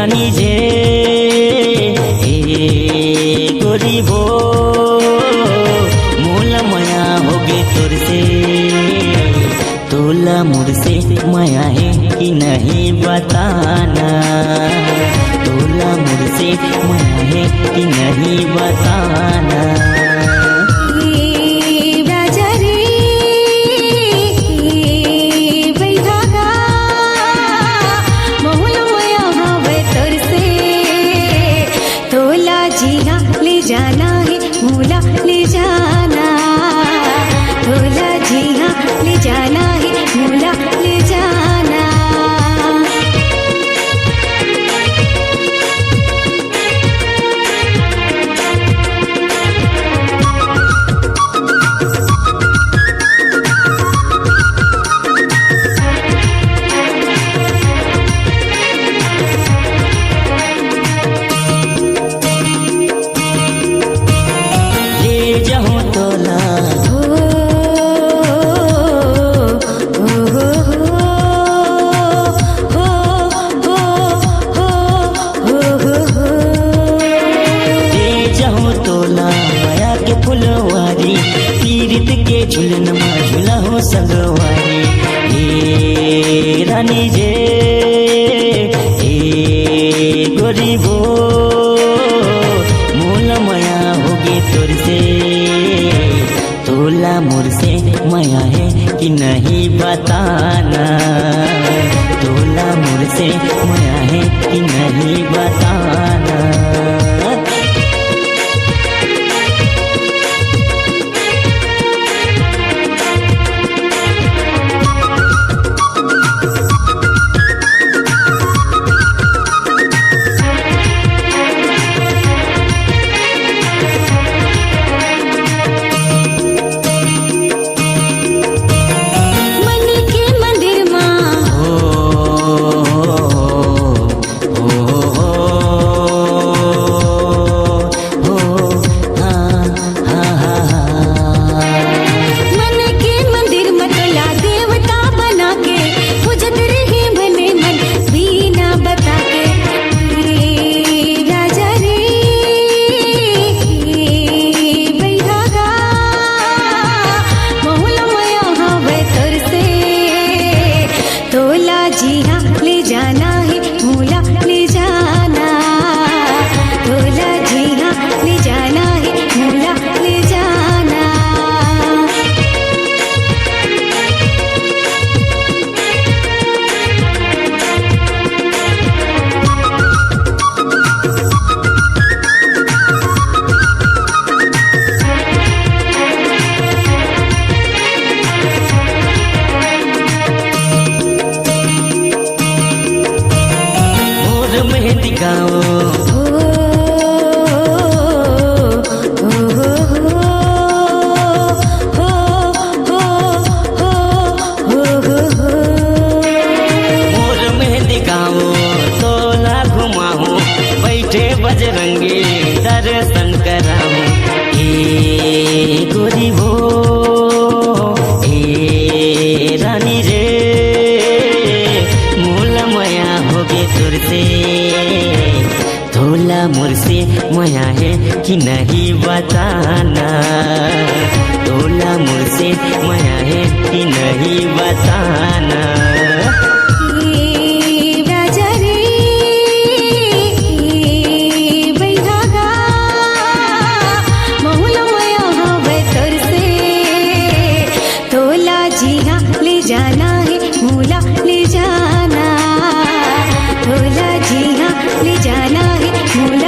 रानी जे गरीब मोला माया होगे तोर से, तोला मुझसे माया है कि नहीं बताना, तोला मुझसे माया है कि नहीं बताना। जाना है मोला ले जाना, तोला जी हाँ ले जाना है मोला ले जाना। फुलवारी पीरित के झुलन में झूला हो संगवारी, हे रानी जे गरीब मोला माया होगे तोर से, तोला मुझसे माया है कि नहीं बताना, तोला मुझसे माया है कि नहीं बताना। जी हाँ ले जाना है मोला ले जाना, तोला जी हाँ ले जाना है मोला ले जाना। मेहंदी गाओ मोर मेहंदी गाओ, तोला घुमाऊं बैठे बजरंगी दर्शन कराऊं, हे गोरी हो हे रानी रे मोला माया होगे तोर से, तोला मुझसे माया है कि नहीं बताना, तोला मुझसे माया है कि नहीं बताना। जी हाँ ले जाना है मोला ले जाना, तोला जी हाँ ले जाना है मोला।